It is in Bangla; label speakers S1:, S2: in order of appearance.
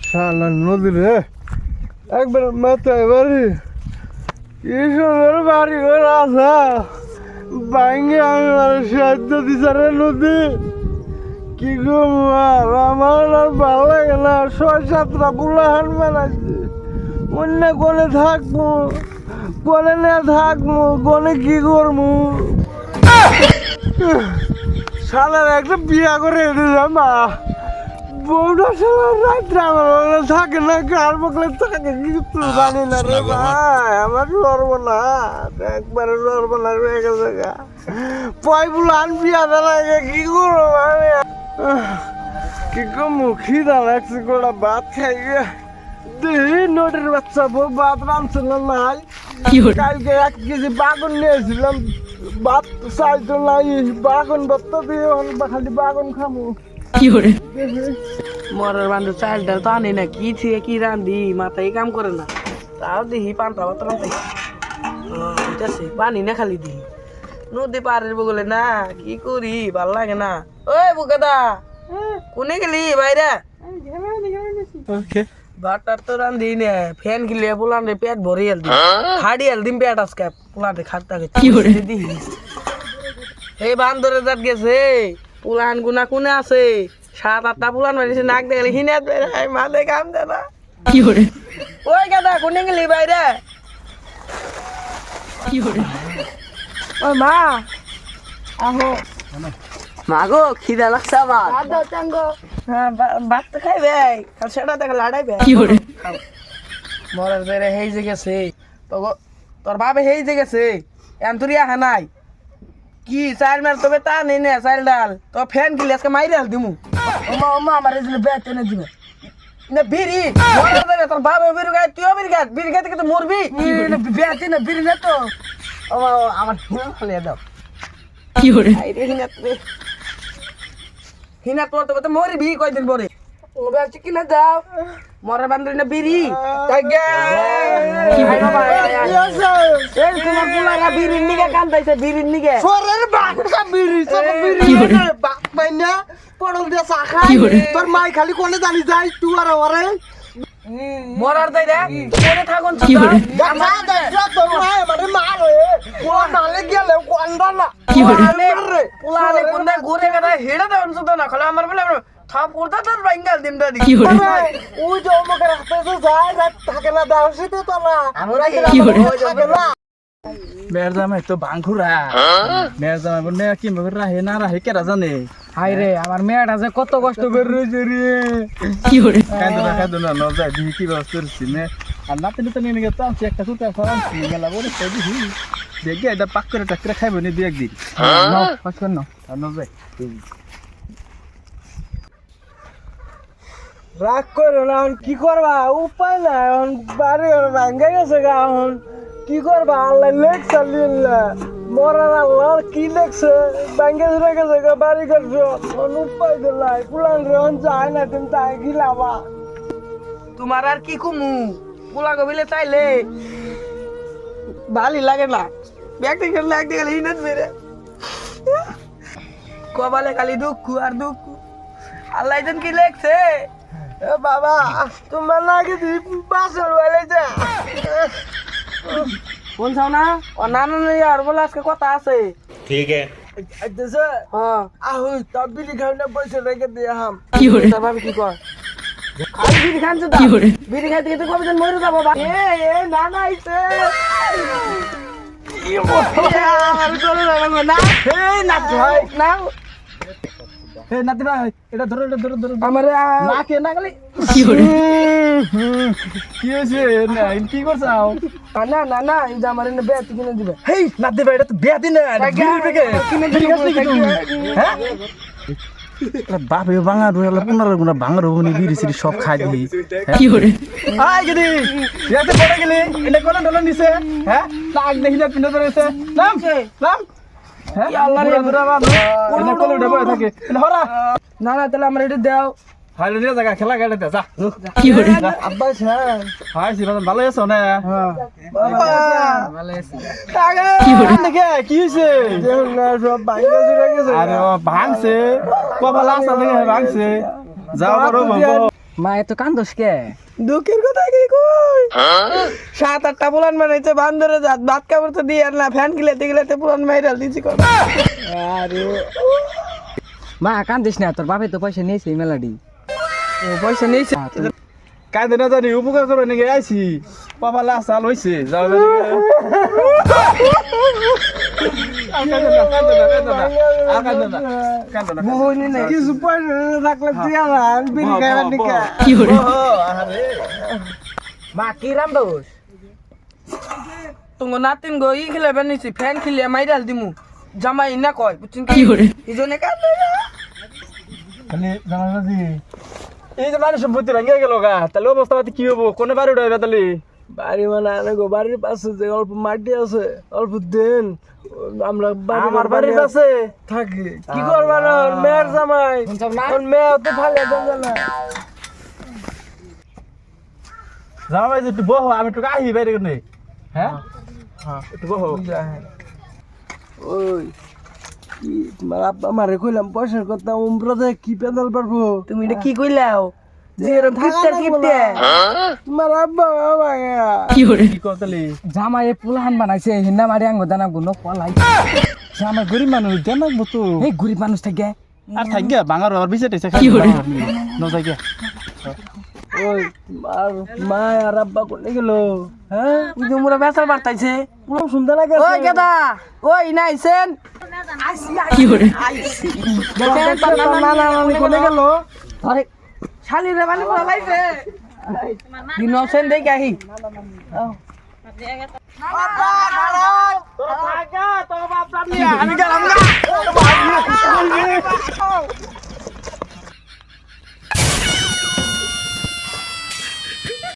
S1: শালা নদী রে একবার মাথায় বাড়ি কি সুন্দর বাড়ি ঘর আসা ভাঙ্গে আমি মানুষ সাহায্য দিছে রে নদী কি গো আমার আর ভালো লাগে না ৬-৭টা বুলাহান বানাইছি অন্য কোনে থাকবো কোনে না থাকবো কোনে কি করবো শালার একটা বিয়া করে মা বউটা শালার রাত্রে আমার থাকে না কার বকলে থাকে কিছু জানি না রে ভাই আমার সর্বনাশ একবারে সর্বনাশ হয়ে গেছে গা পয়গুলো বিয়া লাগে কি করবো আমি কি করবো খিদা লাগছে গোটা ভাত খাই দেখি নোটের বাচ্চা বউ ভাত রাঁধছে না নাই কালকে 1 কেজি বাগন নিয়েছিলাম ভাত চাইতো নাই বাগন ভাত তো দিয়ে খালি বাগন খাবো
S2: মরার বান্ধব চাল ডাল তো আনি না কি থেকে কি রান্ধি মাথায় কাম করে না তাও দেখি পান্তা ভাত রান্ধাই আছে পানি না খালি দিই নদী পাড়ের বগলে না কি করি ভাল লাগে না ওই বুকাদা কোনে গেলি বাইরে ভাতটার তো রান্ধি না ফ্যান কিলে পোলানে পেট ভরি হেল দি খাড়ি হেল দিম পেট আজকে পোলানে খাটতা দি এই বান্দরে জাত গেছে পুলান গুনা কোনে আছে 7-8টা পুলান মারিছে নাক দেখলে হিনাত বেড়াই মাথায় কাম দে না ওই গাদা কোনে গেলি বাইরে ওই মা আহো মা গো খিদা লাগছে আমার হ্যাঁ ভাত তো খাইবে কাল সেটা দেখে লাড়াইবে মরার বেড়ে হেই যে গেছে তোর বাবে হেই যে গেছে এন্তরি আহা নাই কি চাল মার তবে তা নেই না চাল ডাল তো ফ্যান কিলে আজকে মাইরে হাল দিমু ওমা আমার এই জন্য বেত এনে দিবে না বিড়ি মরে যাবে তোর বাবা বিড়ি গায় তুইও বিড়ি খাইতে তো মরবি বেত না বিড়ি না তো ওমা আমার ফলে দাও কি হরে আইরে হিনা তোর তো মরবি কয়দিন পরে ও বেত কিনা দাও মরে বান্ধবী না বিড়ি তাইগে কি হয় বাবা এই তোমার বুলারা বিড়ির নিগে কান্দাইছে বিড়ির নিগে
S1: সরের বাচ্চা বিড়ি সব বিড়ি বাপ মাইনা পড়ল দিয়ে চা খাই তোর মাই খালি কোনে জানি যাই তুই আর ওরে
S2: মরার দাই রে কোনে থাকুন
S1: কি করে গাছা দেখছ তোর মাই আমারে মারে কোন নালে গেলে কোনডা না
S2: কি করে পুলারে কোনে ঘুরে গেছে হেড়ে দেন শুধু না খালি আমার বলে থাপ করতে তোর বাঙ্গাল দিম দাদি
S1: কি করে ওই যে ওমকে রাস্তাতে যায় রাত থাকে না দাও সে তো না
S2: আমরা
S1: কি করে থাকে না
S3: মেয়ের জামাই তো ভাঙখুরা মেয়ের জামাই বলে কি ভাবে রাহে না রাহে কেরা জানে
S2: হাই রে আমার মেয়েটা যে কত কষ্ট করে রয়েছে রে
S3: কি করে কাঁদো না ন যায় দিহি কি ব্যবস্থা করছি মে আর নাতে তো নিয়ে গেছে আনছি একটা সুতা ফরানছি গেলা বলে তাই দিহি দেখি এটা পাক করে টাকরে খাইব নি দুই একদিন নাও পাস কর নাও আর ন যায়
S1: রাগ করো না এখন কি করবা উপায় না এখন বাড়ি ভাঙ্গে গেছে গা এখন কি করবা আল্লাহ লেখছে লিল্লা মরার আল্লাহ কি লেখছে ভাঙ্গে ধরে গেছে গা বাড়ি করছো এখন উপায় দিলাই পুলান রেহন যায় না তুমি তাই গিলাবা
S2: তোমার আর কি কুমু পোলা গবিলে চাইলে ভালো লাগে না ব্যাগটি খেলে একদিকে গেলে হিনাত মেরে কবালে খালি দুঃখ আর দুঃখ আল্লাহ যেন কি লেখছে
S1: এ বাবা তোমার নাকি বাসর বলে যা
S2: কোন চাও না ও নানা আর বলে আজকে কথা আছে
S4: ठीक है
S1: দেশে
S2: হ্যাঁ
S1: আহুই তা বিড়ি খাই না পয়সা রেখে দিয়ে হাম
S2: কি করে তোর ভাবি কি কর খালি বিড়ি খান তো বিড়ি খাইতে গিয়ে তো কবে যেন মরে যাবো এ না না আইছে আর চলে যাবো না
S1: এই না ভাই
S2: না
S3: এ নাতি ভাই এটা ধরো
S2: আমার
S3: না কে না গলি কি করে কি হইছে না কি করছাও
S2: না না না এই যে আমার এনে বেত কিনে দিবে
S3: হেই নাতি ভাই এটা তো বিয়া দিন না বিড়ি থেকে
S2: কিনে
S3: বিড়ি
S2: দিবে
S3: খাস নাকি তুমি হ্যাঁ বাপে ভাঙা রুয়ালা 15 গুণা ভাঙা রুনি বিড়ি সিরি সব খাই দিই কি করে আই গদি ইয়াতে পড়ে গেলি এটা কোন ডলা নিছে হ্যাঁ লাগ দেখি না পিন্ড ধরেছে নাম হ্যাঁ
S2: আল্লাহ রে
S3: বুড়া বাবা এটা কোন উঠে বসে থাকে হরা
S2: না না তাহলে আমার এটা দাও
S3: হাইলে নিয়ে জায়গা খেলা গাড়িতে যা
S2: কি করে
S1: আব্বা স্যার
S3: হাই সিবান ভালো আছো না
S1: বাবা
S2: ভালো আছে
S3: কি করে দেখে কি হইছে
S1: দেখুন না সব ভাঙ্গে চলে গেছে
S3: আরে ও ভাঙছে কপাল আসা দেখে ভাঙছে যাও বড় বাবু
S2: মা এত কান্দোস কে? দুঃখের কথা কি কই? 7-8টা পুলান বানাইছে বান্দরে জাত ভাত খাবার তো দিয়ে আর না ফ্যান গিলাতে গিলাতে পুলান মাইরাল দিছি কর। আরে মা কান্দিস না, তোর বাপে তো পয়সা নিয়েছে মেলাডি। ও পয়সা নিয়েছে?
S3: কাঁদে না জানি উপকার করে নাকি আইছি বাবা লাশ চাল হয়েছে যাও জানি
S1: বহুনি না কিছু পয়সা থাকলে তুই আমার বিড়ি খাইবার নিকা
S2: মা কি রাম দোষ তুমি নাতিন গো ই খেলে বানিয়েছি ফ্যান খেলে মাইরাল দিমু জামাই না কয় বুঝছেন কি এই জন্য কান্দে
S3: মানে জামাই এই যে মানুষ সম্পত্তি ভেঙে গেল গা তাহলে অবস্থা পাতি কি হবো কোনে বাড়ি উঠাইবে তাহলে
S1: বাড়ি মানে আনে গো বাড়ির পাশে যে অল্প মাটি আছে অল্প দেন আমরা
S3: আমার বাড়ির কাছে
S1: থাকি কি করবা না মেয়ের জামাই মেয়ে তো ভালো দেবে না
S3: জামাই যে একটু বহ আমি একটু আহি বাইরে কোনে হ্যাঁ একটু বহ
S1: ওই কি তোমার আব্বা মারে কইলাম পয়সার কথা উমরাতে কি পেদাল পারবো
S2: তুমি এটা কি কইলাও যে এরকম কিপটে কিপটে
S1: তোমার আব্বা বাবা
S3: কি করতালি
S2: জামাই পুলাহান বানাইছে হিন্না মারি আঙ্গ দানা গুনো পলাই
S3: জামাই গরিব মানুষ দেন না তো
S2: এই গরিব মানুষ থাকে
S3: আর থাক গিয়া বাঙার আবার বিচার টাইছে কি করে নজাই গিয়া
S1: ওই আর মা আর আব্বা কোনে গেল হ্যাঁ
S2: ওই যে মোরা বেসার বার্তাইছে
S1: পুরো সুন্দর লাগে
S2: ওই কেদা ওই নাইছেন
S4: কি করে
S2: দেখেন তার
S1: না না কোনে গেল
S2: আরে শালি রে মানে পলাইছে ইনোসেন্ট দেখি আহি
S3: আমি গেলাম না